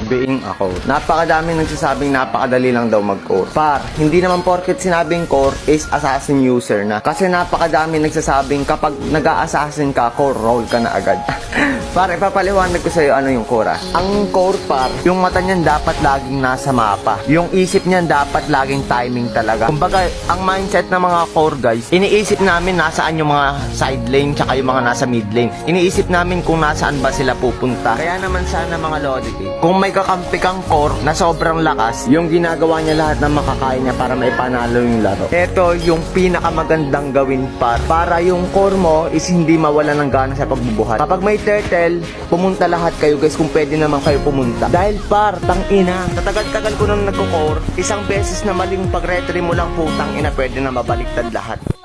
being ako. Napakadaming nagsasabing napakadali lang daw mag-core. Par, hindi naman porket sinabing core is assassin user na. Kasi napakadaming nagsasabing kapag nag-a-assassin ka, core roll ka na agad. Par, ipapaliwanag ko sa'yo ano yung core. Ang core, par, yung mata niyan dapat laging nasa mapa. Yung isip niyan dapat laging timing talaga. Kumbaga, ang mindset ng mga core guys, iniisip namin nasaan yung mga side lane tsaka yung mga nasa mid lane. Iniisip namin kung nasaan ba sila pupunta. Kaya naman sana mga Lodi, kung may kakampi kang core na sobrang lakas, yung ginagawa niya lahat ng makakaya niya para maipanalo yung laro. Ito yung pinakamagandang gawin para yung core mo is hindi mawala ng gana sa pagbubuhat. Kapag may turtle, pumunta lahat kayo guys kung pwede naman kayo pumunta. Dahil par, tangina, tatagal-tagal ko nang nagko-core, isang beses na maling pag-retry mo lang putang ina, pwede na mabaliktad lahat.